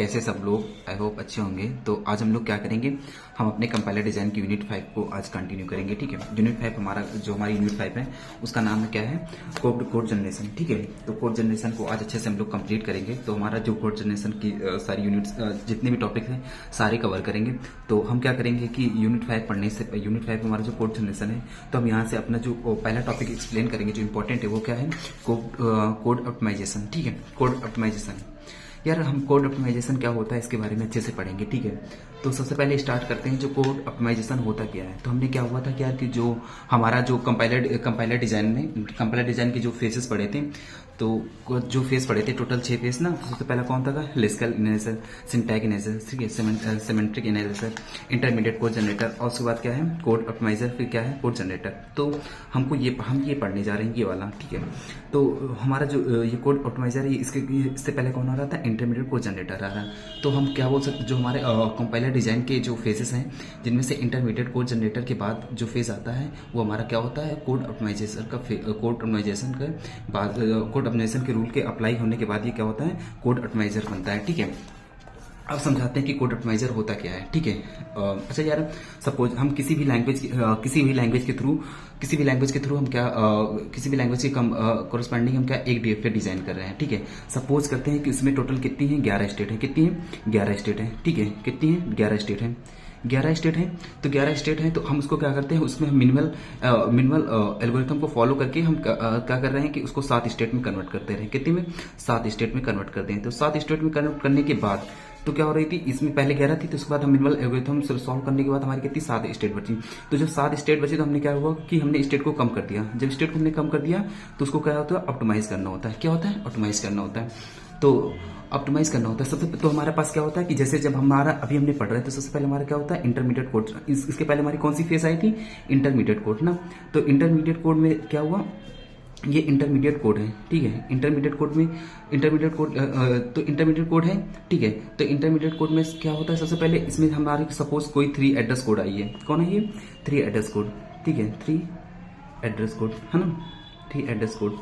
कैसे सब लोग, आई होप अच्छे होंगे। तो आज हम लोग क्या करेंगे, हम अपने कंपाइलर डिजाइन की यूनिट 5 को आज कंटिन्यू करेंगे। ठीक है, यूनिट 5 हमारी यूनिट 5 है उसका नाम है क्या है, कोड जनरेशन। ठीक है, तो कोड जनरेशन को आज अच्छे से हम लोग कंप्लीट करेंगे। तो हमारा जो कोड जनरेशन की सारी यूनिट्स जितने भी टॉपिक्स हैं सारे कवर करेंगे। तो हम क्या करेंगे कि यूनिट 5 पढ़ने से यूनिट 5 में हमारा जो कोड जनरेशन है, तो हम यहाँ से अपना जो पहला टॉपिक एक्सप्लेन करेंगे जो इंपॉर्टेंट है वो क्या है, कोड ऑप्टिमाइजेशन। ठीक है, कोड ऑप्टिमाइजेशन। यार हम कोड ऑप्टिमाइजेशन क्या होता है इसके बारे में अच्छे से पढ़ेंगे। ठीक है, तो सबसे पहले स्टार्ट करते हैं जो कोड ऑप्टिमाइजेशन होता क्या है। तो हमने क्या हुआ था कि यार कि जो हमारा जो कंपाइलर डिजाइन के जो फेसेस पढ़े थे, तो जो फेस पढ़े थे टोटल 6 फेस ना। तो सबसे पहला कौन था, लेक्सिकल एनालिसिस, सिंटैक्स एनालिसिस, ठीक है, symmetric analysis, intermediate code generator, और उसके बाद क्या है कोड ऑप्टिमाइजर, फिर क्या है कोड जनरेटर। तो हम ये पढ़ने जा रहे हैं ये वाला। ठीक है, तो हमारा जो ये कोड ऑप्टिमाइजर है इससे पहले कौन आ रहा था, इंटरमीडिएट कोड जनरेटर आ रहा है। तो हम क्या बोल सकते, जो हमारे कंपाइलर डिजाइन के जो फेजेस हैं जिनमें से इंटरमीडिएट कोड जनरेटर के बाद जो फेज आता है वो हमारा क्या होता है, कोड ऑप्टिमाइजेशन के बाद कोड ऑप्टिमाइजेशन के रूल के अप्लाई होने के बाद ये क्या होता है, कोड ऑप्टिमाइजर बनता है। ठीक है, अब समझाते हैं कि कोड ऑप्टिमाइजर होता क्या है। ठीक है, अच्छा यार, सपोज हम किसी भी लैंग्वेज के थ्रू हम क्या किसी भी लैंग्वेज के कोरस्पॉन्डिंग हम क्या एक डीएफ डिजाइन कर रहे हैं। ठीक है, सपोज करते हैं कि उसमें टोटल कितनी है, 11 स्टेट है। कितनी है, 11 स्टेट है। ठीक है, कितनी है, 11 स्टेट है। 11 स्टेट है, तो 11 स्टेट है, तो हम उसको क्या करते हैं, उसमें हम मिनिमल एल्गोरिथम को फॉलो करके हम क्या कर रहे हैं कि उसको 7 स्टेट में कन्वर्ट करते रहे। कितने में, 7 स्टेट में कन्वर्ट करते हैं। तो 7 स्टेट में कन्वर्ट करने के बाद तो क्या हो रही थी, इसमें पहले 11 थी, तो उसके बाद हम मिनिमल एल्गोरिथम सॉल्व करने के बाद हमारी कितनी, 7 स्टेट बची। तो जब 7 स्टेट बची तो हमने क्या हुआ कि हमने स्टेट को कम कर दिया। जब स्टेट को हमने कम कर दिया तो उसको क्या होता है, ऑप्टिमाइज करना होता है। क्या होता है, ऑप्टिमाइज करना होता है। तो ऑप्टिमाइज करना होता है सबसे तो हमारे पास क्या होता है कि जैसे जब हमारा अभी हमने पढ़ रहे हैं तो सबसे पहले हमारा क्या होता है, इंटरमीडिएट कोड। इसके पहले हमारी कौन सी फेज आई थी, इंटरमीडिएट कोड ना। तो इंटरमीडिएट कोड में क्या हुआ, ये इंटरमीडिएट कोड है। ठीक है, इंटरमीडिएट कोड तो इंटरमीडिएट कोड है। ठीक है, तो इंटरमीडिएट कोड में क्या होता है, सबसे पहले इसमें हमारी सपोज कोई 3 एड्रेस कोड आई है। कौन है ये, 3 एड्रेस कोड। ठीक है, 3 एड्रेस कोड है ना, 3 एड्रेस कोड।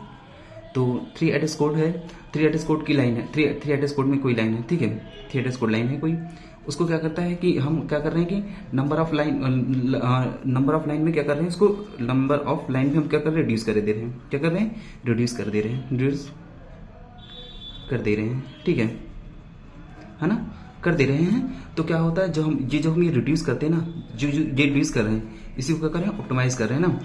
तो 3 एड्रेस कोड है, 3 एड्रेस कोड की लाइन है, 3 एड्रेस कोड में कोई लाइन है। ठीक है, 3 एड्रेस कोड लाइन है कोई, उसको क्या करता है कि हम क्या कर रहे हैं कि नंबर ऑफ लाइन में क्या कर रहे हैं, इसको नंबर ऑफ लाइन में हम क्या कर रहे हैं, रिड्यूस कर दे रहे हैं। क्या कर रहे हैं, रिड्यूस कर दे रहे हैं। ठीक है ना, कर दे रहे हैं। तो क्या होता है, जो हम ये रिड्यूस करते हैं ना, जो ये रिड्यूस कर रहे हैं इसी को क्या कर रहे हैं, ऑप्टिमाइज कर रहे हैं ना।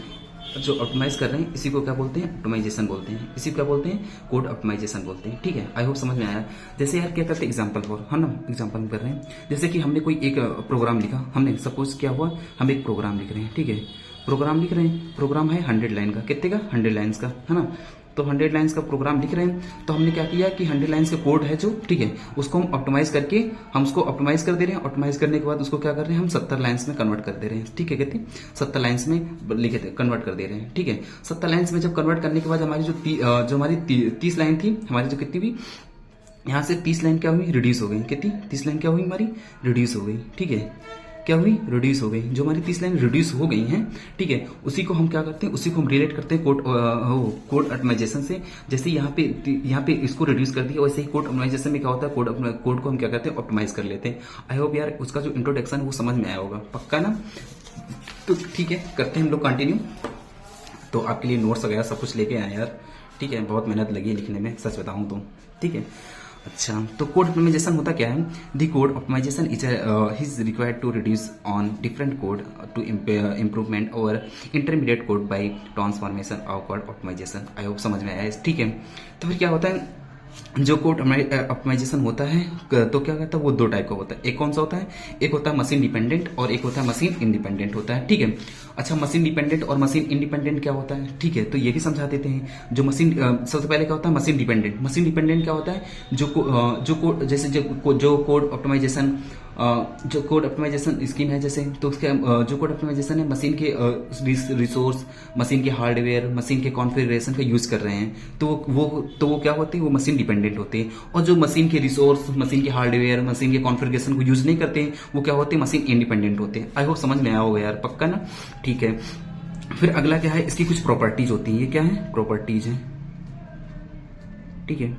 जो ऑप्टिमाइज कर रहे हैं इसी को क्या बोलते हैं, ऑप्टिमाइजेशन बोलते हैं। इसी को क्या बोलते हैं, कोड ऑप्टिमाइजेशन बोलते हैं। ठीक है, आई होप समझ में आया। जैसे यार क्या करते हैं, एग्जांपल फॉर, है ना, एग्जांपल हम कर रहे हैं। जैसे कि हमने कोई एक प्रोग्राम लिखा, हमने सपोज क्या हुआ, हम एक प्रोग्राम लिख रहे हैं। ठीक है, प्रोग्राम लिख रहे हैं, प्रोग्राम है 100 लाइन का। कितने का, 100 लाइन्स का, है ना। तो 100 लाइन्स का प्रोग्राम लिख रहे हैं, तो हमने क्या किया कि 100 लाइन्स का कोड है जो, ठीक है, उसको हम ऑप्टिमाइज करके हम उसको ऑप्टिमाइज कर दे रहे हैं। ऑप्टिमाइज करने के बाद उसको क्या कर रहे हैं, हम 70 लाइन्स में कन्वर्ट कर दे रहे हैं। ठीक है, कितनी, 70 लाइन्स में लिखे थे, कन्वर्ट कर दे रहे हैं। ठीक है, 70 लाइन्स में जब कन्वर्ट करने के बाद हमारी जो हमारी 30 लाइन थी, हमारी जो कितनी भी यहाँ से 30 लाइन क्या हुई, रिड्यूस हो गई। कितनी, 30 लाइन क्या हुई हमारी, रिड्यूस हो गई। ठीक है, क्या हुई, रिड्यूस हो गई। जो हमारी 30 लाइन रिड्यूस हो गई हैं, ठीक है, उसी को हम क्या करते हैं, उसी को हम रिलेट करते हैं कोड ऑप्टिमाइजेशन से। जैसे यहाँ पे इसको रिड्यूस कर दिया, वैसे ही कोड ऑप्टिमाइजेशन में क्या होता है, कोड को हम क्या करते हैं, ऑप्टिमाइज कर लेते हैं। आई होप यार उसका जो इंट्रोडक्शन है वो समझ में आया होगा, पक्का ना। तो ठीक है, करते हैं हम लोग कंटिन्यू। तो आपके लिए नोट्स वगैरह सब कुछ लेके आए यार। ठीक है, बहुत मेहनत लगी लिखने में, सच बताऊं तो। ठीक है, अच्छा, तो कोड ऑप्टिमाइजेशन होता क्या है, the code optimisation is required to reduce on different code to improvement और intermediate code by transformation of code optimisation. I hope समझ में आया। ठीक है, तो फिर क्या होता है, जो कोड ऑप्टिमाइजेशन होता है तो क्या कहता है, वो 2 टाइप का होता है। एक कौन सा होता है, एक होता है मशीन डिपेंडेंट और एक होता है मशीन इंडिपेंडेंट होता है। ठीक है, अच्छा, मशीन डिपेंडेंट और मशीन इंडिपेंडेंट क्या होता है, ठीक है, तो ये भी समझा देते हैं। जो सबसे पहले क्या होता है, मशीन डिपेंडेंट। मशीन डिपेंडेंट क्या होता है, जो कोड ऑप्टिमाइजेशन स्कीम है, जैसे तो उसके जो कोड ऑप्टिमाइजेशन है मशीन के रिसोर्स, मशीन के हार्डवेयर, मशीन के कॉन्फ़िगरेशन का यूज कर रहे हैं, तो वो क्या होती है, वो मशीन डिपेंडेंट होती है। और जो मशीन के रिसोर्स, मशीन के हार्डवेयर, मशीन के कॉन्फ़िगरेशन को यूज नहीं करते हैं, वो क्या होते हैं, मशीन इंडिपेंडेंट होते हैं। आई होप समझ में आया होगा यार, पक्का ना। ठीक है, फिर अगला क्या है, इसकी कुछ प्रॉपर्टीज होती है। ये क्या है, प्रॉपर्टीज है। ठीक है,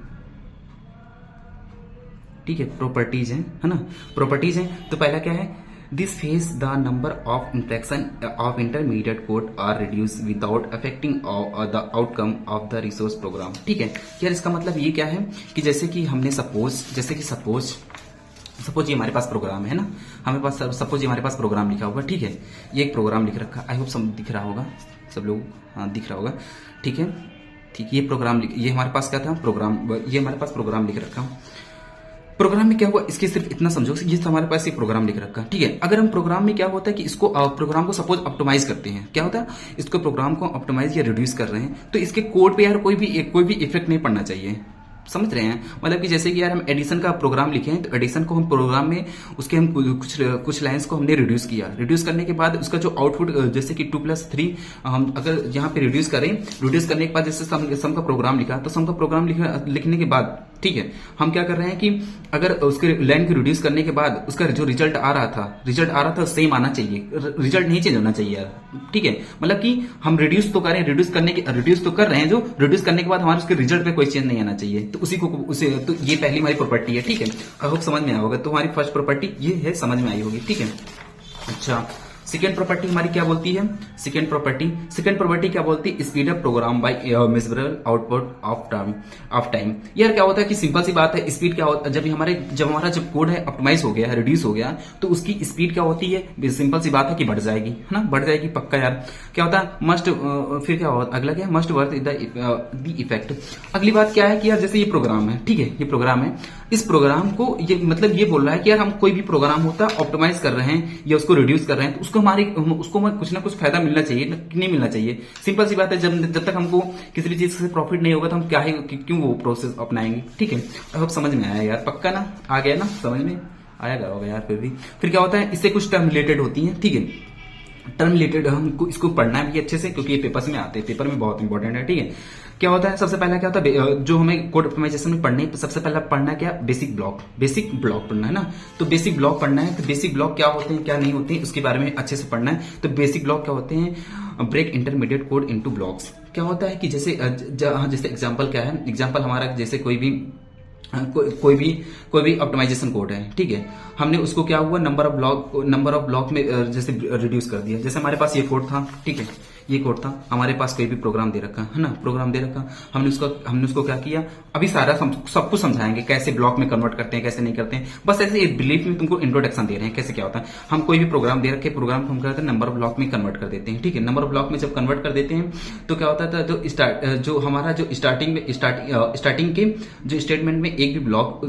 ठीक है, प्रॉपर्टीज है ना, प्रॉपर्टीज है। तो पहला क्या है, this phase the number of instruction of intermediate code are reduce without affecting the outcome of the resource program. ठीक है यार, इसका मतलब ये क्या है कि जैसे कि हमने सपोज ये हमारे पास प्रोग्राम है ना, हमारे पास सपोज ये हमारे पास प्रोग्राम लिखा होगा। ठीक है, ये एक प्रोग्राम लिख रखा, आई होप सब दिख रहा होगा, सब लोग हाँ दिख रहा होगा। ठीक है, ठीक, ये प्रोग्राम ये हमारे पास क्या था, प्रोग्राम, ये हमारे पास प्रोग्राम लिख रखा। प्रोग्राम में क्या हुआ, इसके सिर्फ इतना समझो, ये हमारे पास ये प्रोग्राम लिख रखा। ठीक है, अगर हम प्रोग्राम में क्या होता है कि इसको प्रोग्राम को सपोज ऑप्टिमाइज करते हैं, क्या होता है, इसको प्रोग्राम को ऑप्टिमाइज या रिड्यूस कर रहे हैं, तो इसके कोड पे यार कोई भी इफेक्ट नहीं पड़ना चाहिए। समझ रहे हैं, मतलब कि जैसे कि यार हम एडिशन का प्रोग्राम लिखे हैं, तो एडिशन को हम प्रोग्राम में उसके हम कुछ लाइंस को हमने रिड्यूस किया, रिड्यूस करने के बाद उसका जो आउटपुट, जैसे कि 2+3 हम अगर यहाँ पे रिड्यूस करें, रिड्यूस करने के बाद जैसे सम का प्रोग्राम लिखा, तो सम का प्रोग्राम लिखने के बाद ठीक है, हम क्या कर रहे हैं कि अगर उसके लाइन को रिड्यूस करने के बाद उसका जो रिजल्ट आ रहा था सेम आना चाहिए, रिजल्ट नहीं चेंज होना चाहिए यार। ठीक है, मतलब कि हम रिड्यूस तो करें, रिड्यूस तो कर रहे हैं, जो रिड्यूस करने के बाद हमारे उसके रिजल्ट पे कोई चेंज नहीं आना चाहिए, तो तो ये पहली हमारी प्रॉपर्टी है। ठीक है, आई होप समझ में आया होगा। तो हमारी फर्स्ट प्रॉपर्टी ये है, समझ में आई होगी। ठीक है, अच्छा, सेकेंड प्रॉपर्टी हमारी क्या बोलती है, सेकेंड प्रॉपर्टी क्या बोलती है, speed up program by measurable output of time. यार क्या होता है कि सिंपल सी बात है, स्पीड क्या होता है, जब हमारा कोड है ऑप्टिमाइज हो गया, रिड्यूस हो गया, तो उसकी स्पीड क्या होती है, सिंपल सी बात है कि बढ़ जाएगी, है ना, बढ़ जाएगी पक्का यार। क्या होता है, मस्ट, फिर क्या होता, अगला क्या, मस्ट वर्थ द इफेक्ट। अगली बात क्या है कि यार जैसे ये प्रोग्राम है, ठीक है, ये प्रोग्राम है, इस प्रोग्राम को ये मतलब ये बोल रहा है कि यार हम कोई भी प्रोग्राम होता है ऑप्टिमाइज कर रहे हैं या उसको रिड्यूस कर रहे हैं, तो उसको कुछ ना कुछ फायदा मिलना चाहिए, नहीं मिलना चाहिए। सिंपल सी बात है, जब तक हमको किसी भी चीज से प्रॉफिट नहीं होगा तो हम क्यों वो प्रोसेस अपनाएंगे। ठीक है, अब समझ में आया यार, पक्का ना, आ गया ना, समझ में आया होगा यार। फिर क्या होता है, इससे कुछ टर्म रिलेटेड होती है। ठीक है, टर्म रिलेटेड हमको इसको पढ़ना भी अच्छे से, क्योंकि ये पेपर्स में आते हैं, पेपर में बहुत इंपॉर्टेंट है। ठीक है, क्या होता है, सबसे पहला क्या होता है, जो हमें कोड ऑप्टिमाइजेशन में पढ़ने, सबसे पहला पढ़ना क्या, बेसिक ब्लॉक पढ़ना है ना। तो बेसिक ब्लॉक पढ़ना है, तो बेसिक ब्लॉक क्या होते हैं, क्या नहीं होते हैं, उसके बारे में अच्छे से पढ़ना है। तो बेसिक ब्लॉक क्या होते हैं, break intermediate code into blocks. क्या होता है कि जैसे एग्जांपल क्या है, एग्जांपल हमारा जैसे कोई भी ऑप्टिमाइजेशन कोड है। ठीक है, हमने उसको क्या हुआ, नंबर ऑफ ब्लॉक में जैसे रिड्यूस कर दिया। जैसे हमारे पास ये कोड था, ठीक है, ये कोड था, हमारे पास कोई भी प्रोग्राम दे रखा है ना, प्रोग्राम दे रखा, हमने उसको क्या किया, अभी सारा सब कुछ समझाएंगे, कैसे ब्लॉक में कन्वर्ट करते हैं, कैसे नहीं करते हैं, बस ऐसे एक ब्रीफ में तुमको इंट्रोडक्शन दे रहे हैं, कैसे क्या होता है। हम कोई भी प्रोग्राम दे रखे, प्रोग्राम को हम क्या करते हैं, नंबर ऑफ ब्लॉक में कन्वर्ट कर देते हैं। ठीक है, नंबर ऑफ ब्लॉक में जब कन्वर्ट कर देते हैं तो क्या होता था, जो हमारा जो स्टार्टिंग के जो स्टेटमेंट में एक भी ब्लॉक,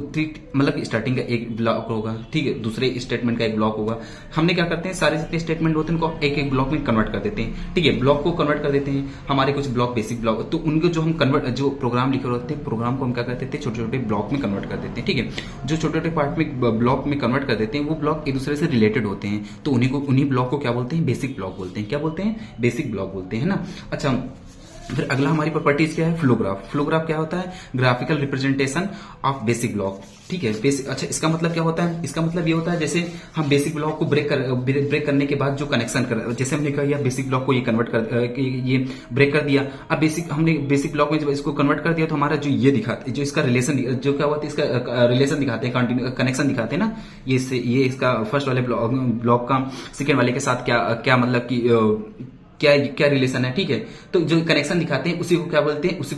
मतलब स्टार्टिंग का एक ब्लॉक होगा, ठीक है, दूसरे स्टेटमेंट का एक ब्लॉक होगा, हमने क्या करते हैं, सारे जितने स्टेटमेंट होते हैं उनको एक एक ब्लॉक में कन्वर्ट कर देते हैं। ठीक है, ब्लॉक को कन्वर्ट कर देते हैं, हमारे कुछ ब्लॉक बेसिक ब्लॉक, तो उनको जो हम जो प्रोग्राम लिखे होते हैं, प्रोग्राम को हम क्या करते थे, छोटे छोटे ब्लॉक में कन्वर्ट कर देते हैं। ठीक है, जो छोटे छोटे पार्ट में ब्लॉक में कन्वर्ट कर देते हैं, वो ब्लॉक एक दूसरे से रिलेटेड होते हैं, तो उन्हीं ब्लॉक को क्या बोलते हैं, बेसिक ब्लॉक बोलते हैं। क्या बोलते हैं, बेसिक ब्लॉक बोलते हैं ना। अच्छा, फिर अगला हमारी प्रॉपर्टीज क्या है, फ्लोग्राफ क्या होता है, graphical representation of basic block. ठीक है, अच्छा, इसका मतलब क्या होता है, इसका मतलब ये होता है जैसे हम बेसिक ब्लॉक को ब्रेक करने के बाद जो कनेक्शन कर, जैसे हमने कहा बेसिक ब्लॉक को ये कन्वर्ट कर, ये ब्रेक कर दिया, अब हमने बेसिक ब्लॉक में जब इसको कन्वर्ट कर दिया तो हमारा जो ये दिखाते, जो इसका रिलेशन, जो क्या होता है, इसका रिलेशन दिखाते हैं, कनेक्शन दिखाते हैं ना, ये इसका फर्स्ट वाले ब्लॉक का सेकेंड वाले के साथ क्या मतलब की क्या रिलेशन है। ठीक है, तो जो कनेक्शन दिखाते हैं उसी को क्या बोलते हैं, उसी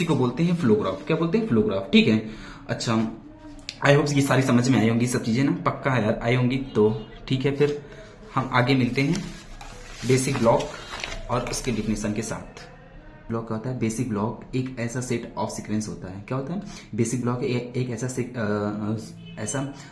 को बोलते हैं फ्लोग्राफ। क्या बोलते हैं, फ्लोग्राफ। ठीक है, अच्छा, आई होप ये सारी समझ में आई होंगी, सब चीजें ना, पक्का है यार, आई होंगी। तो ठीक है, फिर हम आगे मिलते हैं बेसिक ब्लॉक और उसके डिफिनेशन के साथ। ब्लॉक क्या होता है, बेसिक ब्लॉक एक ऐसा सेट ऑफ सीक्वेंस होता है। क्या होता है, बेसिक ब्लॉक एक ऐसा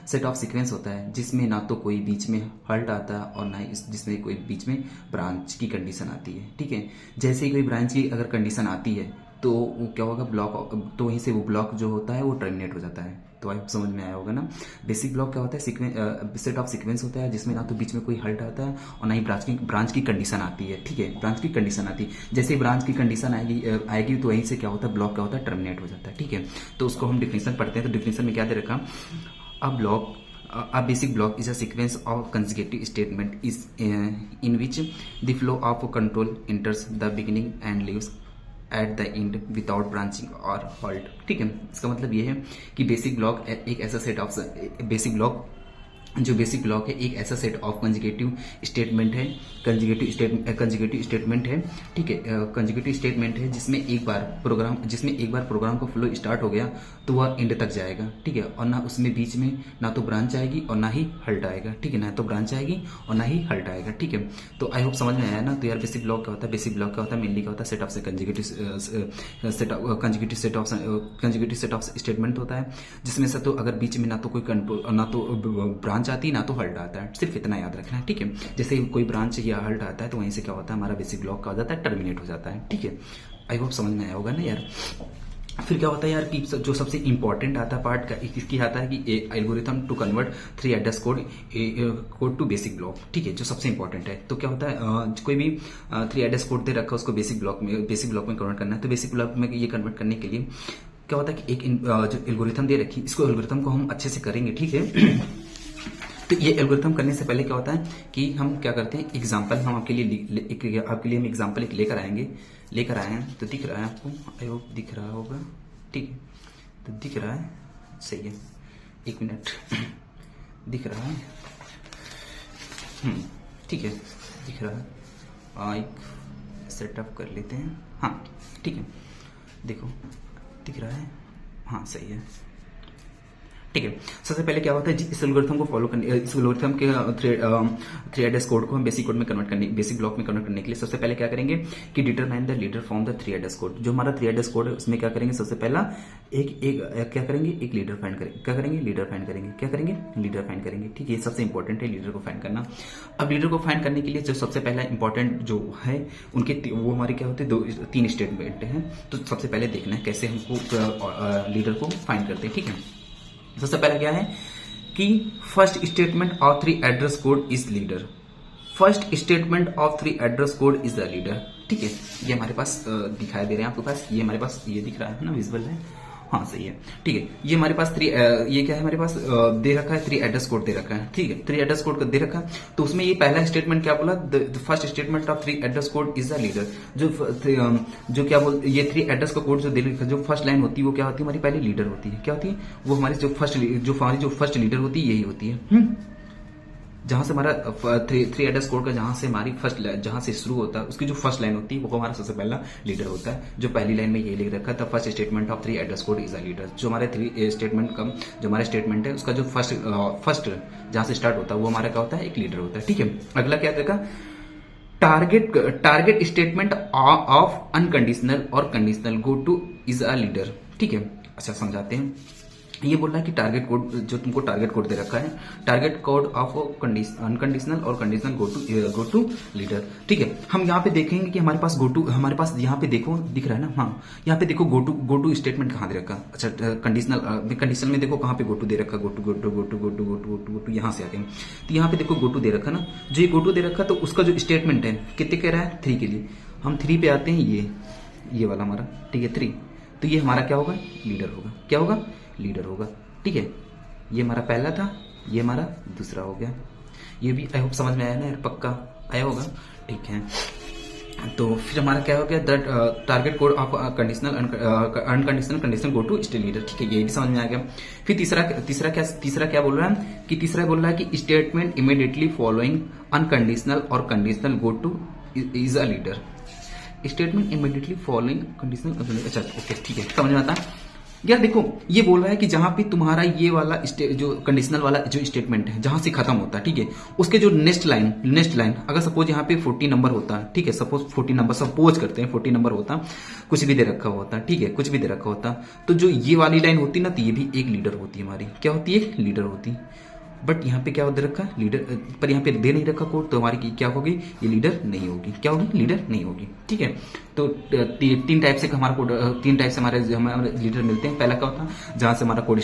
सेट ऑफ सीक्वेंस होता है जिसमें ना तो कोई बीच में हल्ट आता है और ना ही जिसमें कोई बीच में ब्रांच की कंडीशन आती है। ठीक है, जैसे ही कोई ब्रांच की अगर कंडीशन आती है तो वो क्या होगा, ब्लॉक, तो वहीं से वो ब्लॉक जो होता है वो टर्मिनेट हो जाता है। तो आप समझ में आया होगा ना। बेसिक ब्लॉक क्या होता है, सेट ऑफ सीक्वेंस होता है जिसमें ना तो बीच में कोई हल्ट आता है और ना ही ब्रांच की कंडीशन आती है। ठीक है, ब्रांच की कंडीशन आती है, जैसे ही ब्रांच की कंडीशन आएगी तो वहीं से क्या होता है, ब्लॉक क्या होता है, टर्मिनेट हो जाता है। ठीक है, तो उसको हम डिफिनेशन पढ़ते हैं। तो डिफिनेशन में क्या दे रखा, a basic block is a sequence of consecutive statement is in which the flow of control enters the beginning and leaves at the end without branching और हॉल्ट। ठीक है, इसका मतलब ये है कि बेसिक ब्लॉक एक ऐसा सेट ऑफ बेसिक ब्लॉक जो बेसिक ब्लॉक है एक ऐसा सेट ऑफ कंजुगेटिव स्टेटमेंट है, कंजुगेटिव स्टेटमेंट है। ठीक है, कंजुगेटिव स्टेटमेंट है जिसमें एक बार प्रोग्राम का फ्लो स्टार्ट हो गया तो वह एंड तक जाएगा। ठीक है, और ना उसमें बीच में ना तो ब्रांच आएगी और ना ही हल्ट आएगा। ठीक है, ना तो ब्रांच आएगी और ना ही हल्ट आएगा। ठीक है, तो आई होप समझ में आया ना। तो यार बेसिक ब्लॉक क्या होता है? बेसिक ब्लॉक क्या होता है? मेनली क्या होता है? Set of conjugative set of statement होता है जिसमें से तो अगर बीच में ना तो कोई कंट्रोल ना तो ब्रांच आती ना तो हल्ट आता है। सिर्फ इतना याद रखना है। ठीक है, जैसे ही कोई ब्रांच या हल्ट आता है तो वहीं से क्या होता है? हमारा बेसिक ब्लॉक का हो जाता है, टर्मिनेट हो जाता है। ठीक है, आई होप समझ में आया होगा ना यार। फिर क्या होता है यार कि जो सबसे इंपॉर्टेंट आता है पार्ट का इसकी आता है कि algorithm to convert 3 address code to basic block. ठीक है, जो सबसे इंपॉर्टेंट है। तो क्या होता है कोई भी 3 एड्रेस कोड दे रखा है उसको बेसिक ब्लॉक में कन्वर्ट करना है। तो बेसिक ब्लॉक में ये कन्वर्ट करने के लिए क्या होता है कि एक जो एल्गोरिथम दे रखी इसको एल्गोरिथम को हम अच्छे से करेंगे। ठीक है, तो ये एल्गोरिथम करने से पहले क्या होता है कि हम क्या करते हैं, एग्जांपल हम आपके लिए हम एग्जांपल एक लेकर आए हैं। तो दिख रहा है आपको? आई होप दिख रहा होगा। ठीक है, तो दिख रहा है, सही है, एक मिनट दिख रहा है। ठीक है, दिख रहा है। एक सेटअप कर लेते हैं। हाँ ठीक है, देखो दिख रहा है। हाँ सही है। ठीक है, सबसे पहले क्या होता है इस एल्गोरिथम को फॉलो करने, इस एल्गोरिथम के थ्री एड्रेस कोड को हम बेसिक ब्लॉक में कन्वर्ट करने के लिए सबसे पहले क्या करेंगे कि determine the leader from the 3 address code. जो हमारा 3 एड्रेस कोड है उसमें क्या करेंगे, सबसे पहला क्या करेंगे, एक लीडर फाइंड करेंगे। लीडर फाइंड करेंगे। ठीक है, सबसे इंपॉर्टेंट है लीडर को फाइंड करना। अब लीडर को फाइंड करने के लिए जो सबसे पहला इंपॉर्टेंट जो है उनके वो हमारे क्या होते हैं 3 स्टेटमेंट हैं। तो सबसे पहले देखना है कैसे हमको लीडर को फाइंड करते हैं। ठीक है, सबसे पहला क्या है कि first statement of 3 address code is leader. First statement of 3 address code is the leader. ठीक है, ये हमारे पास दिखाई दे रहे हैं आपके पास, ये हमारे पास ये दिख रहा है ना, विजुअल है। हाँ सही है। ठीक है, ये हमारे पास ये क्या है, हमारे पास दे रखा है 3 एड्रेस कोड दे रखा है। ठीक है, 3 एड्रेस कोड दे रखा है। तो उसमें ये पहला स्टेटमेंट क्या बोला, the first statement of 3 address code is the leader. जो क्या बोल, ये 3 एड्रेस का कोड जो दे रखा है, जो फर्स्ट लाइन होती है वो क्या होती है, हमारी पहली लीडर होती है। क्या होती है वो, हमारी जो फर्स्ट लीडर होती है यही होती है। जहां से हमारा 3 एड्रेस कोड का जहां से हमारी जहां से शुरू होता है उसकी जो फर्स्ट लाइन होती है वो हमारा सबसे पहला लीडर होता है। जो पहली लाइन में ये लिख रखा था, first statement of 3 address code is a leader. जो हमारे 3 स्टेटमेंट का जो हमारा स्टेटमेंट है उसका जो फर्स्ट जहां से स्टार्ट होता है वो हमारा क्या होता है, एक लीडर होता है। ठीक है, अगला क्या देखा, टारगेट स्टेटमेंट ऑफ अनकंडीशनल और conditional go two is a leader. ठीक है, अच्छा समझाते हैं। ये बोल रहा है कि टारगेट कोड, जो तुमको टारगेट कोड दे रखा है, टारगेट कोड ऑफ अनकंडीशनल और कंडीशनल गो टू लीडर। ठीक है, हम यहाँ पे देखेंगे कि हमारे पास यहाँ पे देखो दिख रहा है ना। हाँ, यहाँ पे देखो गो टू स्टेटमेंट कहाँ दे रखा। अच्छा, कंडीशनल में देखो कहाँ पे गो टू दे रखा, गो टू यहाँ से आते हैं। तो यहाँ पे देखो गो टू दे रखा ना, जो ये गो टू दे रखा तो उसका जो स्टेटमेंट है कितने कह रहा है, 3 के लिए। हम 3 पे आते हैं, ये वाला हमारा। ठीक है, 3, तो ये हमारा क्या होगा, लीडर होगा। क्या होगा, लीडर होगा। ठीक है, ये हमारा पहला था, ये हमारा दूसरा हो गया। ये भी आई होप समझ में आया ना यार, पक्का आया होगा। ठीक है, तो फिर हमारा क्या हो गया, the target code of unconditional conditional go to state leader. ठीक है, ये भी समझ में आ गया। फिर तीसरा क्या बोल रहा है कि तीसरा बोल रहा है कि स्टेटमेंट इमीडिएटली फॉलोइंग अनकंडीशनल और conditional go two is a leader. Statement immediately following conditional, अच्छा ओके ठीक है, समझ में आता है यार। देखो ये बोल रहा है कि जहां पे तुम्हारा ये वाला जो कंडीशनल वाला जो स्टेटमेंट है जहां से खत्म होता है, ठीक है, उसके जो नेक्स्ट लाइन अगर सपोज यहाँ पे 40 नंबर होता है, ठीक है, सपोज करते हैं 40 नंबर होता, कुछ भी दे रखा होता, ठीक है, कुछ भी दे रखा होता, तो जो ये वाली लाइन होती ना, तो ये भी एक लीडर होती है हमारी। क्या होती है, लीडर होती। बट यहाँ पे क्या दे रखा, लीडर, पर यहाँ पे दे नहीं रखा कोड, तो हमारी क्या होगी, ये लीडर नहीं होगी। क्या होगी, लीडर नहीं होगी। ठीक है, तो 3 टाइप से हमारा कोड, 3 टाइप से हमारे लीडर मिलते हैं। पहला क्या होता है, जहां से हमारा कोड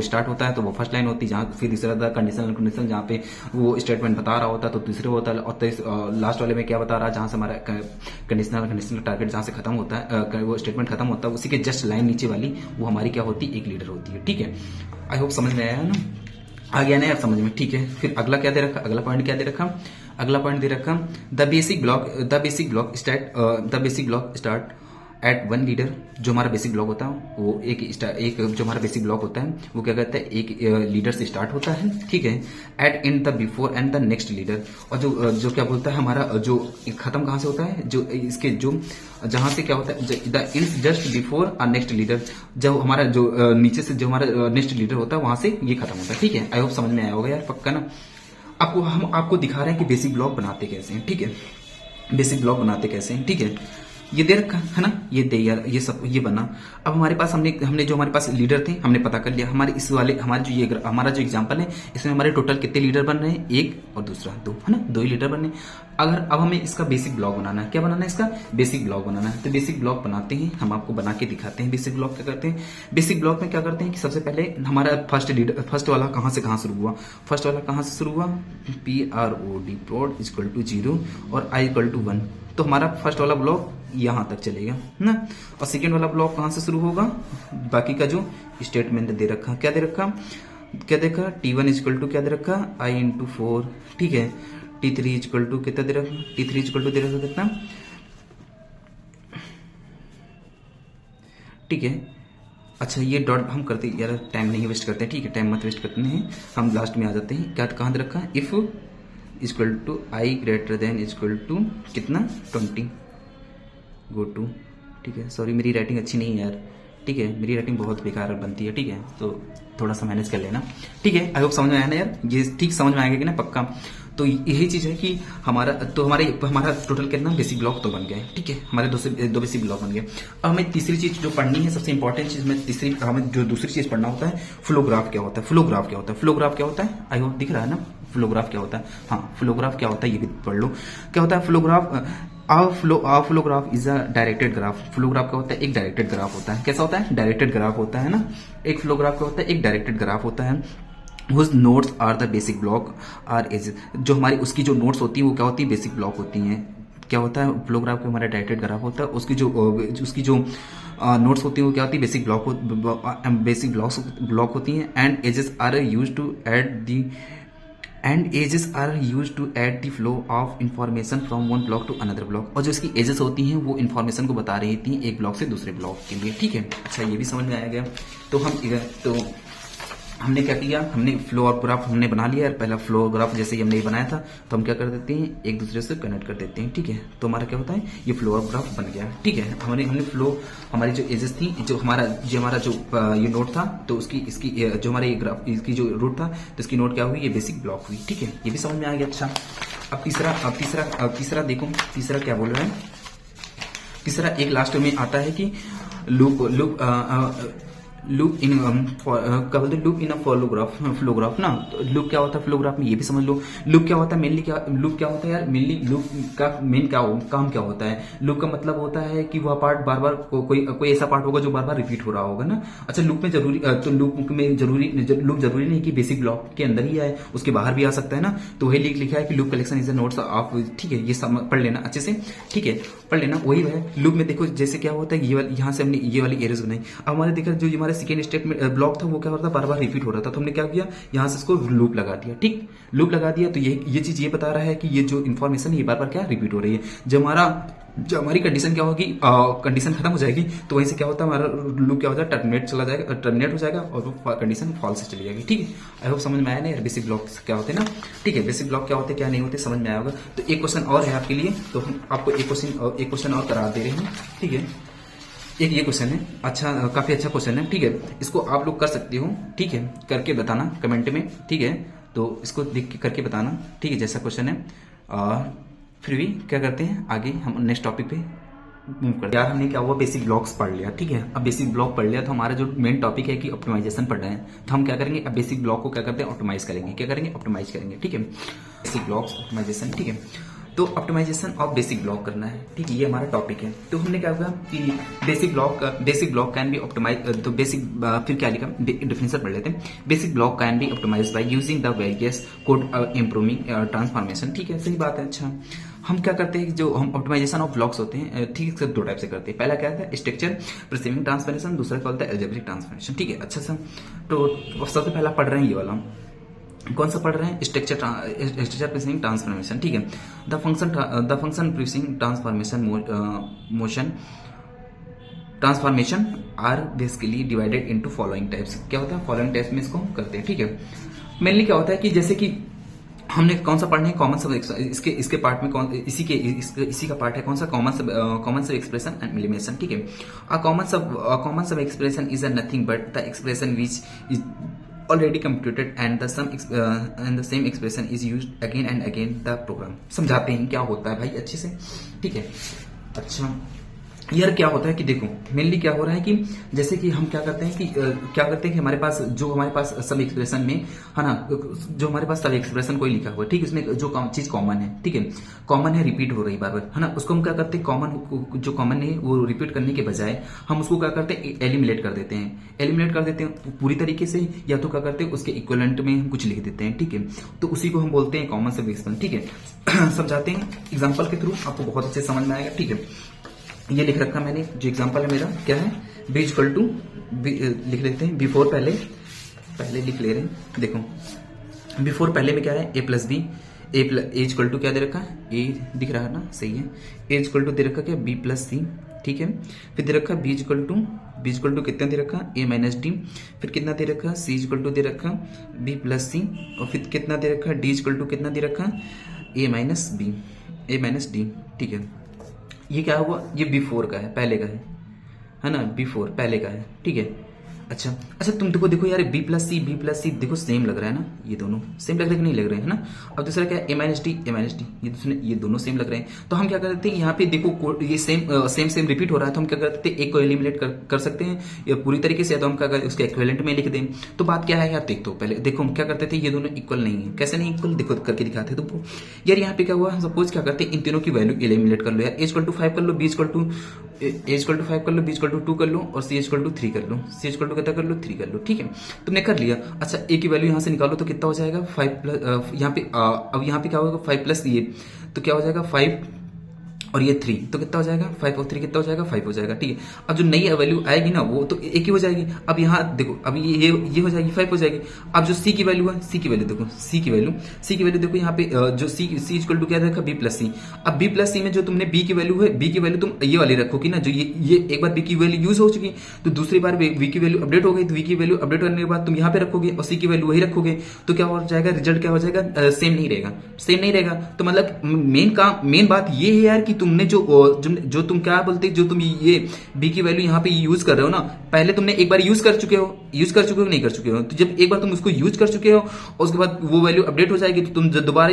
स्टार्ट होता है तो वो फर्स्ट लाइन होती है, जहां फिर तीसरा था कंडीशनल जहाँ पे वो स्टेटमेंट बता रहा होता है तो तीसरे होता है, और लास्ट वाले में क्या बता रहा है, जहां से हमारा कंडीशनल टारगेट जहां से खत्म होता है, वो स्टेटमेंट खत्म होता है, उसी के जस्ट लाइन नीचे वाली वो हमारी क्या होती है, एक लीडर होती है। ठीक है, आई होप समझ में आया ना, आ गया ना यार समझ में। ठीक है, फिर अगला क्या दे रखा, अगला पॉइंट क्या दे रखा, the basic block start at one leader, जो हमारा बेसिक ब्लॉक होता है वो एक जो हमारा बेसिक ब्लॉक होता है वो क्या कहता है, एक लीडर से स्टार्ट होता है, ठीक है। At in the before end the next leader, और जो क्या बोलता है हमारा जो खत्म कहाँ से होता है, जो इसके जो जहां से क्या होता है, the is just before a next leader, जब हमारा जो नीचे से जो हमारा नेक्स्ट लीडर होता है वहां से ये खत्म होता है, ठीक है। आई होप समझ में आया होगा यार, पक्का ना। हम आपको दिखा रहे हैं कि बेसिक ब्लॉक बनाते कैसे हैं, ठीक है। बेसिक ब्लॉक बनाते कैसे हैं, ठीक है। ये दे रखा है ना, ये दे यार, ये सब ये बना। अब हमारे पास हमने जो हमारे पास लीडर थे हमने पता कर लिया। हमारे इस वाले हमारा जो एग्जांपल है इसमें हमारे टोटल कितने लीडर बन रहे हैं, एक और दूसरा दो, है ना, दो ही लीडर बन रहे हैं। अगर अब हमें इसका बेसिक ब्लॉक बनाना है, क्या बनाना है, इसका बेसिक ब्लॉक बनाना है। तो बेसिक ब्लॉक बनाते हैं, हम आपको बना के दिखाते हैं। बेसिक ब्लॉक क्या करते हैं, बेसिक ब्लॉक में क्या करते हैं कि सबसे पहले हमारा फर्स्ट वाला कहां से कहां शुरू हुआ, फर्स्ट वाला कहां से शुरू हुआ, PROD प्रोड इक्वल टू 0 और I इक्वल टू 1। तो हमारा फर्स्ट वाला ब्लॉक यहां तक चलेगा ना, और सेकेंड वाला ब्लॉक कहां से शुरू होगा, बाकी का जो स्टेटमेंट दे रखा, क्या दे रखा, क्या देखा, T1 इक्वल टू क्या दे रखा, I इंटू 4, ठीक है। T3 इक्वल टू कितना दे रखा, T3 इक्वल टू दे रखा कितना, ठीक है। अच्छा ये डॉट हम करते यार, टाइम नहीं वेस्ट करते हैं, ठीक है, टाइम मत वेस्ट करते हैं, हम लास्ट में आ जाते हैं। क्या कहाँ दे रखा है, if equal to I greater than equal to कितना 20 गो टू, ठीक है। सॉरी मेरी राइटिंग अच्छी नहीं है यार, ठीक है, मेरी राइटिंग बहुत बेकार बनती है, ठीक है, तो थोड़ा सा मैनेज कर लेना, ठीक है। आई होप समझ में आया ना यार, ये ठीक समझ में आएगा कि ना, पक्का। तो यही चीज है कि हमारा टोटल कितना बेसिक ब्लॉक तो बन गया है, ठीक है, हमारे दो बेसिक ब्लॉक बन गए। अब हमें तीसरी चीज जो पढ़नी है, सबसे इंपॉर्टेंट चीज में हमें जो दूसरी चीज पढ़ना होता है, फ्लोग्राफ क्या होता है, फ्लोग्राफ क्या होता है, फ्लोग्राफ क्या होता है, आई होप दिख रहा है ना, फ्लोग्राफ क्या होता है, हाँ फ्लोग्राफ क्या होता है ये भी पढ़ लो। क्या होता है flowgraph, flowgraph is a directed graph. Flowgraph क्या होता है, एक डायरेक्टेड ग्राफ होता है। कैसा होता है, डायरेक्टेड ग्राफ होता है ना, एक फ्लोग्राफ क्या होता है, एक डायरेक्टेड ग्राफ होता है। Whose nodes are the basic block are edge, जो हमारी उसकी जो नोट्स होती हैं वो क्या होती है, बेसिक ब्लॉक होती हैं। क्या होता है, फ्लोग्राफ का हमारा डायरेक्टेड ग्राफ होता है, उसकी जो नोट्स होती हैं वो क्या होती है, बेसिक ब्लॉक होती हैं। And edges are use to add the and edges are use to add the flow of information from one block to another block. और जो इसकी एजेस होती हैं वो इन्फॉर्मेशन को बता रही थी एक ब्लॉक से दूसरे ब्लॉक के लिए, ठीक है। अच्छा ये भी समझ में आया गया। तो हमने क्या किया, हमने फ्लो और ग्राफ हमने बना लिया। पहला फ्लो ग्राफ जैसे ही हमने ये बनाया था तो हम क्या कर देते हैं, एक दूसरे से कनेक्ट कर देते हैं, ठीक है। तो हमारा क्या होता है, ये फ्लो और ग्राफ बन गया, ठीक है। हमने फ्लो, हमारी जो एजेस थी, जो हमारा जो ये नोट था, तो इसकी जो हमारे ग्राफ इसकी जो रूट था, तो इसकी नोट क्या हुई, ये बेसिक ब्लॉक हुई, ठीक है। ये भी समझ में आ गया। अच्छा अब तीसरा देखो, तीसरा क्या बोल रहा है, तीसरा एक लास्ट में आता है कि लूप इन क्या बोलते हैं, लूप इन फ्लोग्राफ ना। तो लूप क्या होता है फ्लोग्राफ में, ये भी समझ लो। लूप क्या होता है मेनली, लूप क्या होता है यार, मेनली लूप का मेन काम क्या होता है। लूप का मतलब होता है कि वह पार्ट बार बार कोई ऐसा पार्ट होगा जो बार बार रिपीट हो रहा होगा ना। अच्छा लूप में जरूरी नहीं कि बेसिक ब्लॉक के अंदर ही आए, उसके बाहर भी आ सकता है ना। तो वही लिखा है कि loop collection is the notes of, ठीक है। ये पढ़ लेना अच्छे से, ठीक है, पढ़ लेना। वही है लूप में, देखो जैसे क्या होता है, यहाँ से हमने ये वाली एरेज बनाई। अब हमारे देखा जो हमारे सेकेंड स्टेटमेंट ब्लॉक था वो क्या होता था, बार बार रिपीट हो रहा था। तो हमने क्या किया, यहाँ से इसको लूप लगा दिया, ठीक, लूप लगा दिया। तो ये चीज ये बता रहा है कि ये जो इन्फॉर्मेशन है ये बार बार क्या रिपीट हो रही है। जो हमारी कंडीशन क्या होगी, कंडीशन खत्म हो जाएगी, तो वहीं से क्या होता है, हमारा लूप क्या होता है, टर्मिनेट हो जाएगा और वो कंडीशन फॉल्स से चली जाएगी, ठीक है। आई होप समझ में आया ना यार, बेसिक ब्लॉक क्या होते हैं ना, ठीक है। बेसिक ब्लॉक क्या होते हैं, क्या नहीं होते, समझ में आया होगा। तो एक क्वेश्चन और है आपके लिए, तो हम आपको एक क्वेश्चन और करा दे रहे हैं, ठीक है। एक ये क्वेश्चन है, अच्छा काफी अच्छा क्वेश्चन है, ठीक है। इसको आप लोग कर सकते हो, ठीक है, करके बताना कमेंट में, ठीक है। तो इसको देख के करके बताना, ठीक है, जैसा क्वेश्चन है। फिर भी क्या करते हैं, आगे हम नेक्स्ट टॉपिक पे मूव करते हैं। यार हमने क्या हुआ, बेसिक ब्लॉक्स पढ़ लिया, ठीक है। अब बेसिक ब्लॉक पढ़ लिया तो हमारा जो मेन टॉपिक है कि ऑप्टिमाइजेशन पढ़ रहे हैं। तो हम क्या करेंगे, अब बेसिक ब्लॉक को क्या करते हैं, ऑप्टिमाइज करेंगे। क्या करेंगे, ऑप्टिमाइज करेंगे, ठीक है। बेसिक ब्लॉक्स ऑप्टिमाइजेशन, ठीक है। तो ऑप्टिमाइजेशन ऑफ बेसिक ब्लॉक करना है, ठीक है, ये हमारा टॉपिक है। तो हमने क्या कहा कि basic block can be optimize, तो फिर क्या लिखा, डिफिनेशन पढ़ लेते हैं। Basic block can be optimize by using the various code improving transformation, ठीक है, सही बात है। अच्छा हम क्या करते हैं, जो हम ऑप्टिमाइजेशन ऑफ ब्लॉक्स होते हैं, ठीक है, दो टाइप से करते हैं। पहला क्या है, स्ट्रक्चर प्रिसीविंग ट्रांसफॉर्मेशन, दूसरा क्या होता है, अलजेब्रिक ट्रांसफॉर्मेशन, ठीक है। अच्छा सा, तो सबसे पहला पढ़ रहे हैं ये वाला, कौन सा पढ़ रहे हैं, स्ट्रक्चर प्रिसीविंग ट्रांसफॉर्मेशन, ठीक है। The function preserving transformation motion transformation are basically divided into following types. क्या होता है, फॉलोइंग टाइप्स में इसको करते हैं, ठीक है। मेनली क्या होता है कि जैसे कि हमने कौन सा पढ़ना है, कॉमन सब इसके पार्ट में कौन इसी का पार्ट है कौन सा, common sub expression and elimination, ठीक है। Common sub expression is a nothing but the expression which is already computed and the same expression is used again and again the program। समझाते हैं क्या होता है भाई अच्छे से, ठीक है। अच्छा यार क्या होता है कि देखो मेनली क्या हो रहा है कि जैसे कि हम क्या करते हैं कि हमारे पास सब एक्सप्रेशन में है ना, जो हमारे पास सब एक्सप्रेशन कोई लिखा हुआ है, ठीक है, उसमें जो चीज कॉमन है, ठीक है, कॉमन है, रिपीट हो रही बार बार, है ना, उसको हम क्या करते हैं, जो कॉमन है वो रिपीट करने के बजाय हम उसको क्या करते हैं, एलिमिनेट कर देते हैं पूरी तरीके से, या तो क्या करते हैं उसके इक्विवेलेंट में हम कुछ लिख देते हैं, ठीक है। तो उसी को हम बोलते हैं कॉमन सब एक्सप्रेशन, ठीक है। समझाते हैं एग्जाम्पल के थ्रू, आपको बहुत अच्छे समझ में आएगा, ठीक है। ये लिख रखा मैंने, जो एग्जांपल है मेरा क्या है, b इक्वल टू लिख लेते हैं, बिफोर पहले लिख ले रहे हैं, देखो बिफोर पहले में क्या है, a plus b, a equal to क्या दे रखा है, a दिख रहा है ना, सही है, a इक्वल टू दे रखा क्या, b प्लस सी, ठीक है। फिर दे रखा b इक्वल टू कितना दे रखा, a माइनस डी, फिर कितना दे रखा, c इक्वल टू दे रखा b प्लस सी, और फिर कितना दे रखा, d इक्वल टू कितना दे रखा, a माइनस डी, ठीक है। ये क्या हुआ, ये बिफोर का है, पहले का है ना, बिफोर पहले का है, ठीक है। अच्छा तुम देखो यार, बी प्लस सी देखो सेम लग रहा है ना, ये दोनों सेम लग रहे हैं कि नहीं लग रहे हैं ना। अब दूसरा क्या है, ए माइनस डी, ये दोनों सेम लग रहे हैं। तो हम क्या करते हैं, यहाँ पे देखो ये सेम रिपीट हो रहा है, तो हम क्या करते हैं, एक को एलिमिनेट कर सकते हैं या पूरी तरीके से, तो हम क्या करते उसके इक्विवेलेंट में लिख दें। तो बात क्या है यार, देखो पहले देखो हम क्या करते थे, ये दोनों इक्वल नहीं है, कैसे नहीं इक्वल, देखो करके दिखाते हैं तुमको यार। यहाँ पे क्या हुआ, सपोज क्या करते हैं, इन तीनों की वैल्यू एलिमिनेट कर लो यार, ए इक्वल टू 5 कर लो, बी इक्वल टू 5 कर लो, बी इक्वल टू 2 कर लो, और सी इक्वल टू 3 कर लो, सी इक्वल टू कितना कर लो, 3 कर लो, ठीक है। तुमने कर लिया। अच्छा ए की वैल्यू यहां से निकालो तो कितना हो जाएगा, 5 प्लस, यहाँ पे अब यहाँ पे क्या होगा, 5 प्लस ये, तो क्या हो जाएगा 5 और ये 3, तो कितना हो जाएगा, 5 और 3 कितना हो जाएगा, 5 हो जाएगा, ठीक है। अब जो नई वैल्यू आएगी ना, वो तो एक ही हो जाएगी। अब यहाँ देखो, अब ये हो जाएगी, 5 हो जाएगी। अब जो सी की वैल्यू है, सी की वैल्यू देखो यहाँ पे जो सी इक्वल टू क्या रखा, बी प्लस सी। अब बी प्लस सी में जो तुमने बी की वैल्यू है, बी की वैल्यू तुम ये वाली रखोगी ना, जो ये एक बार बी की वैल्यू यूज हो चुकी, तो दूसरी बार वी की वैल्यू अपडेट हो गई, तो वी की वैल्यू अपडेट करने के बाद तुम यहाँ पे रखोगे और सी की वैल्यू वही रखोगे, तो क्या हो जाएगा, रिजल्ट क्या हो जाएगा, सेम नहीं रहेगा। तो मतलब मेन बात ये है यार कि तुमने जो तुम क्या बोलते, जो तुम ये बी की वैल्यू यहाँ पे यूज कर रहे हो ना, पहले तुमने एक बार यूज कर चुके हो नहीं कर चुके हो। तो जब एक बार तुम उसको यूज कर चुके हो और उसके बाद वो वैल्यू अपडेट हो जाएगी, तो तुम दोबारा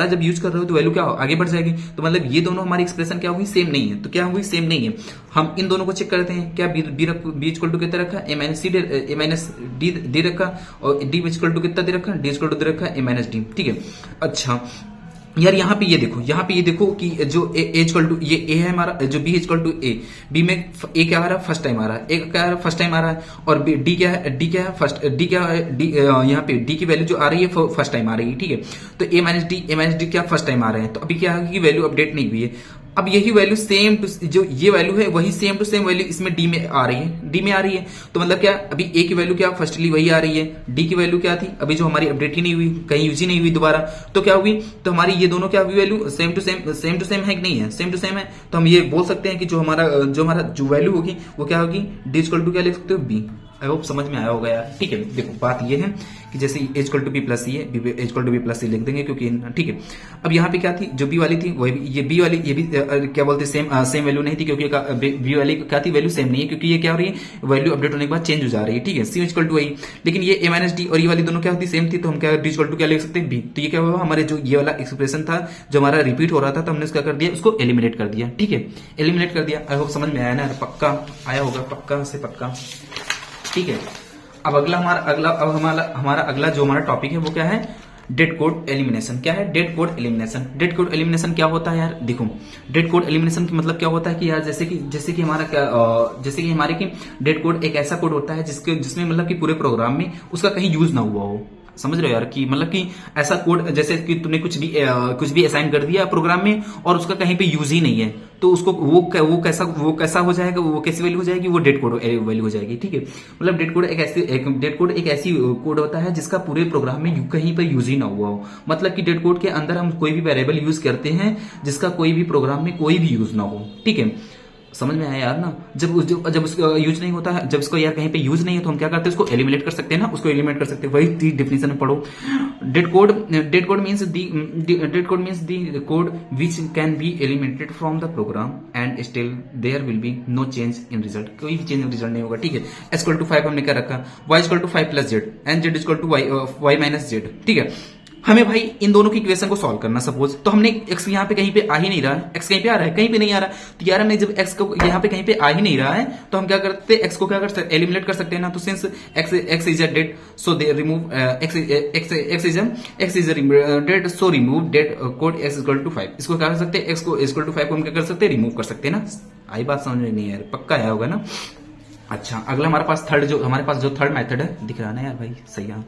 जब यूज कर रहे हो तो वैल्यू क्या आगे बढ़ जाएगी। तो मतलब ये दोनों हमारी एक्सप्रेशन क्या हुई, सेम नहीं है। तो क्या हुई, सेम नहीं है। हम इन दोनों को चेक करते हैं, क्या बी इक्वल टू कितना रखा, ए माइनस डी रखा, और डी इक्वल टू कितना दे रखा, डी इक्वल टू दे रखा ए माइनस डी, ठीक है। अच्छा यार यहाँ पे ये देखो कि जो ए इक्वल टू ये ए है हमारा, जो b equal to a, b में ए क्या आ रहा है, फर्स्ट टाइम आ रहा है, ए क्या आ रहा है, फर्स्ट टाइम आ रहा है, और डी क्या है फर्स्ट, डी क्या है, डी यहाँ पे डी की वैल्यू जो आ रही है फर्स्ट टाइम आ रही है, ठीक है। तो ए माइनस डी क्या फर्स्ट टाइम आ रहे हैं, तो अभी क्या है कि वैल्यू अपडेट नहीं हुई है। अब यही वैल्यू सेम टू जो ये वैल्यू है वही सेम टू सेम वैल्यू इसमें डी में आ रही है। तो मतलब क्या, अभी ए की वैल्यू क्या फर्स्टली वही आ रही है, डी की वैल्यू क्या थी अभी जो हमारी अपडेट ही नहीं हुई, कहीं यूज ही नहीं हुई दोबारा, तो क्या हुई, तो हमारी ये दोनों क्या हुई वैल्यू सेम टू सेम है कि नहीं है, सेम टू सेम है। तो हम ये बोल सकते हैं कि जो हमारा जो वैल्यू होगी वो क्या होगी, डी इक्वल टू क्या लिख सकते हो, बी। आई होप समझ में आया होगा यार, ठीक है। देखो बात ये है कि जैसे A equal to B plus C है, B equal to B plus C लिख देंगे क्योंकि ठीक है। अब यहाँ पे क्या थी, जो बी वाली थी वही ये बी वाली, ये भी क्या बोलते सेम वैल्यू नहीं थी, क्योंकि बी वाली क्या थी, वैल्यू सेम नहीं है, क्योंकि ये क्या हो रही है, वैल्यू अपडेट होने के बाद चेंज हो जा रही है, ठीक है। सी इक्वल टू वही, लेकिन ये ए माइनस डी और ये वाली दोनों क्या होती सेम थी, तो हम क्या डी इक्वल टू क्या लिख सकते हैं, बी। तो ये क्या हुआ, हमारे जो ये वाला एक्सप्रेशन था जो हमारा रिपीट हो रहा था, तो हमने उसका कर दिया, उसको एलिमिनेट कर दिया, ठीक है, एलिमिनेट कर दिया। आई होप समझ में आया ना, पक्का आया होगा, पक्का से पक्का, ठीक है। अब हमारा अगला जो हमारा टॉपिक है वो क्या है, डेड कोड एलिमिनेशन। क्या है dead code elimination, dead code elimination क्या होता है यार, देखो डेड कोड एलिमिनेशन की मतलब क्या होता है कि यार जैसे कि हमारे की डेड कोड एक ऐसा कोड होता है जिसमें मतलब कि पूरे प्रोग्राम में उसका कहीं यूज ना हुआ हो, समझ रहे हो यार, कि मतलब कि ऐसा कोड जैसे कि तुमने कुछ भी असाइन कर दिया प्रोग्राम में और उसका कहीं पे यूज ही नहीं है, तो उसको वो कैसा हो जाएगा, वो कैसी वैल्यू हो जाएगी, वो डेड कोड वैल्यू हो जाएगी, ठीक है। मतलब डेड कोड एक ऐसी कोड होता है जिसका पूरे प्रोग्राम में कहीं पर यूज ही ना हुआ हो। मतलब कि डेड कोड के अंदर हम कोई भी वेरिएबल यूज करते हैं जिसका कोई भी प्रोग्राम में कोई भी यूज ना हो, ठीक है। समझ में आया यार ना। जब उसका यूज नहीं होता है, जब इसको यार कहीं पे यूज नहीं है तो हम क्या करते हैं, उसको एलिमिनेट कर सकते हैं ना, उसको एलिमिनेट कर सकते हैं। वही डेफिनेशन में पढ़ो। Dead code means the code which can be eliminated from the program and still there will be no change in result, कोई भी चेंज इन रिजल्ट नहीं होगा, ठीक है। एस इक्वल टू 5 हमने क्या रखा, y equal to 5 plus z and z equal to y minus z, ठीक है। हमें भाई इन दोनों की इक्वेशन को सॉल्व करना, सपोज तो हमने एक्स यहाँ पे कहीं पे आ ही नहीं रहा है, एक्स कहीं पे आ रहा है, कहीं पे नहीं आ रहा, तो यार हमने जब एक्स को यहाँ पे कहीं पे आ ही नहीं रहा है तो हम क्या करते हैं, एक्स को क्या कर सकते, एलिमिनेट कर सकते हैं ना। तो since x is a dead so they remove x is dead so remove dead code x equal to 5, इसको क्या कर सकते हैं, एक्स को इक्वल टू 5 को हम क्या कर सकते हैं, रिमूव कर सकते हैं ना। आई बात समझ में नहीं है, पक्का आया होगा ना। अच्छा अगला हमारे पास थर्ड मेथड है, दिख रहा ना यार भाई, सही है।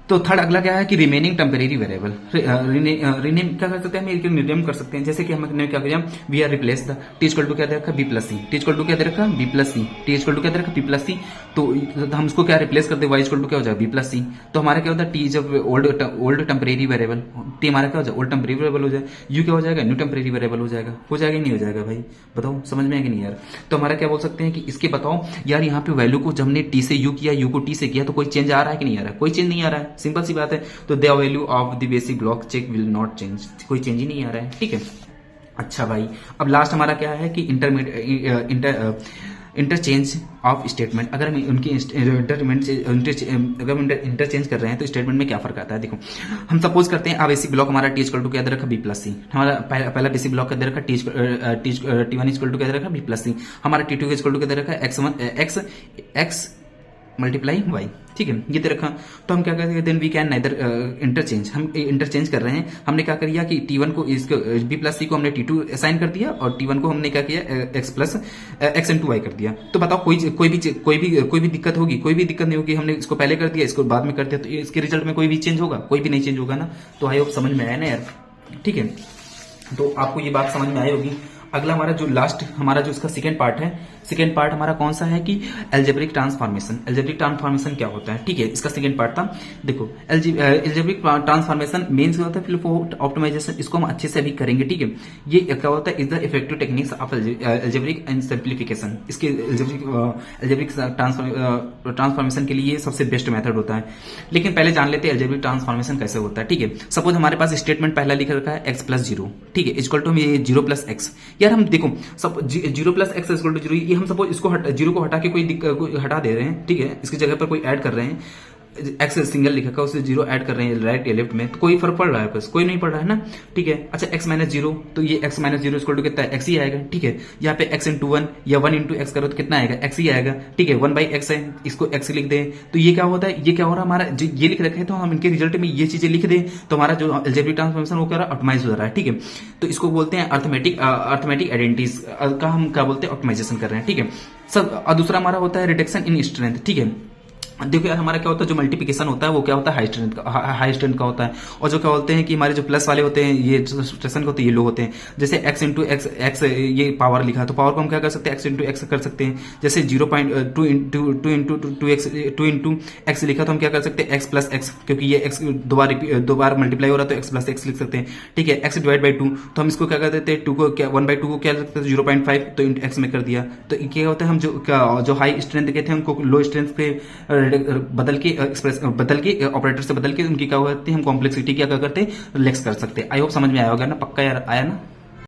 तो थर्ड अगला क्या है कि रिमेनिंग टेम्परेरी वेरिएबल रीनेम क्या कर सकते हैं, हम रिनेम कर सकते हैं। जैसे कि हमने क्या किया, we are replace the t equal to क्या दे रखा, b plus c, t equal to क्या दे रखा, b plus c, t equal to क्या दे रखा, बी प्लस सी। तो हम इसको क्या रिप्लेस करते हैं, वाई इक्वल टू क्या हो जाएगा, बी प्लस सी। तो हमारा क्या होता है, टी जब ओल्ड टेम्परेरी वेरिएबल, टी हमारा क्या हो जाएगा, ओल्ड टेम्परेरी वेरिएबल हो जाए, यू क्या हो जाएगा, न्यू टेम्परेरी वेरिएबल हो जाएगा नहीं हो जाएगा भाई, बताओ समझ में है कि नहीं यार। तो हमारा क्या बोल सकते हैं कि इसके बताओ यार, यहाँ पे वैल्यू को जब हमने टी से यू किया, यू को टी से किया, तो कोई चेंज आ रहा है कि नहीं आ रहा है, कोई चेंज नहीं आ रहा है, सिंपल सी बात है। तो the value of the basic block check will not change, कोई चेंज ही नहीं आ रहा है, ठीक है। अच्छा भाई अब लास्ट हमारा क्या है कि इंटरचेंज ऑफ स्टेटमेंट। अगर हम उनकी इंटरचेंज कर रहे हैं तो स्टेटमेंट में क्या फर्क आता है, देखो हम सपोज करते हैं, अब बेसिक ब्लॉक हमारा टी इक्वल टू क्या दे रखा, बी प्लस सी, हमारा पहला बेसिक ब्लॉक क्या दे रखा, टी वन इक्वल टू क्या दे रखा, बी प्लस सी, हमारा टी टू इक्वल टू क्या दे रखा, एक्स मल्टीप्लाई वाई, ठीक है, ये दे रखा। तो हम क्या करेंगे, then we can neither interchange, हम इंटरचेंज कर रहे हैं। हमने क्या किया कि टी1 को इसको बी प्लस सी को हमने टी2 असाइन कर दिया और टी1 को हमने क्या किया, x plus x into y कर दिया। तो बताओ कोई भी दिक्कत होगी, कोई भी दिक्कत नहीं होगी, हमने इसको पहले कर दिया, इसको बाद में कर दिया, तो इसके रिजल्ट में कोई भी चेंज होगा, कोई भी नहीं चेंज होगा ना। तो आई होप समझ में आया ना यार, ठीक है। तो आपको ये बात समझ में आई होगी। अगला हमारा जो लास्ट हमारा जो इसका सेकंड पार्ट है, सेकंड पार्ट हमारा कौन सा है कि एल्जेब्रिक ट्रांसफॉर्मेशन। एल्जेब्रिक ट्रांसफॉर्मेशन क्या होता है, ठीक है, इसका सेकंड पार्ट था। देखो एल्जेब्रिक ट्रांसफॉर्मेशन मीन्स क्या होता है, फिर ऑप्टिमाइजेशन, इसको हम अच्छे से अभी करेंगे, ठीक है। ये क्या होता है, is the effective techniques of algebraic and simplification. इसके एल्जेब्रिक ट्रांसफॉर्मेशन के लिए सबसे बेस्ट मेथड होता है। लेकिन पहले जान लेते हैं एल्जेब्रिक ट्रांसफॉर्मेशन कैसे होता है, ठीक है। सपोज हमारे पास स्टेटमेंट पहला लिख रखा है एक्स प्लस जीरो, ठीक है, इक्वल टू ये जीरो प्लस एक्स। यार हम देखो सब zero plus x equal to zero, ये हम सपोज इसको जीरो को हटा के कोई हटा दे रहे हैं, ठीक है, इसकी जगह पर कोई ऐड कर रहे हैं, एक्स सिंगल लिखा का उसे जीरो ऐड कर रहे हैं राइट या लेफ्ट में, तो कोई फर्क पड़ रहा है, बस कोई नहीं पड़ रहा है ना, ठीक है। अच्छा एक्स माइनस जीरो, तो ये x minus zero equal to कितना है, एक्स ही आएगा, ठीक है। यहाँ पे एक्स इंटू वन या वन इंटू एक्स करो तो कितना आएगा, एक्स ही आएगा, ठीक है। वन बाई एक्स है, इसको एक्स लिख दें, तो ये क्या होता है, ये क्या हो रहा है हमारा, ये लिख रखे हैं, तो हम इनके रिजल्ट में ये चीजें लिख दें, तो हमारा जो एल्जेब्रिक ट्रांसफॉर्मेशन वो क्या रहा है, ऑप्टिमाइज हो रहा है, ठीक है। तो इसको बोलते हैं अर्थमेटिक आइडेंटिटीज का हम क्या बोलते हैं, ऑप्टिमाइजेशन कर रहे हैं, ठीक है। सब दूसरा हमारा होता है रिडक्शन इन स्ट्रेंथ, ठीक है। देखो यार हमारा क्या होता है, जो मल्टीप्लिकेशन होता है वो क्या होता है, हाई स्ट्रेंथ का होता है। और जो क्या बोलते हैं कि हमारे जो प्लस वाले होते हैं, ये जो सब्ट्रैक्शन होते हैं ये लो होते हैं। जैसे एक्स इंटू एक्स ये पावर लिखा है, तो पावर को हम क्या कर सकते हैं, एक्स इंटू एक्स कर सकते हैं। जैसे 0.2 इंटू एक्स लिखा, तो हम क्या कर सकते हैं, एक्स प्लस एक्स, क्योंकि ये एक्स दो बार मल्टीप्लाई हो रहा है, तो एक्स प्लस एक्स लिख सकते हैं, ठीक है। एक्स डिवाइड बाई 2, तो हम इसको क्या कर देते हैं, 2 को क्या 1/2 को क्या लिख सकते हैं, 0.5, तो इंटू एक्स में कर दिया। तो क्या होता है, हम जो हाई स्ट्रेंथ के थे उनको लो स्ट्रेंथ पे बदल के ऑपरेटर से बदल के उनकी क्या होती है, हम कॉम्प्लेक्सिटी क्या करते हैं, रिलैक्स कर सकते हैं। आई होप समझ में आया होगा ना, पक्का यार आया ना।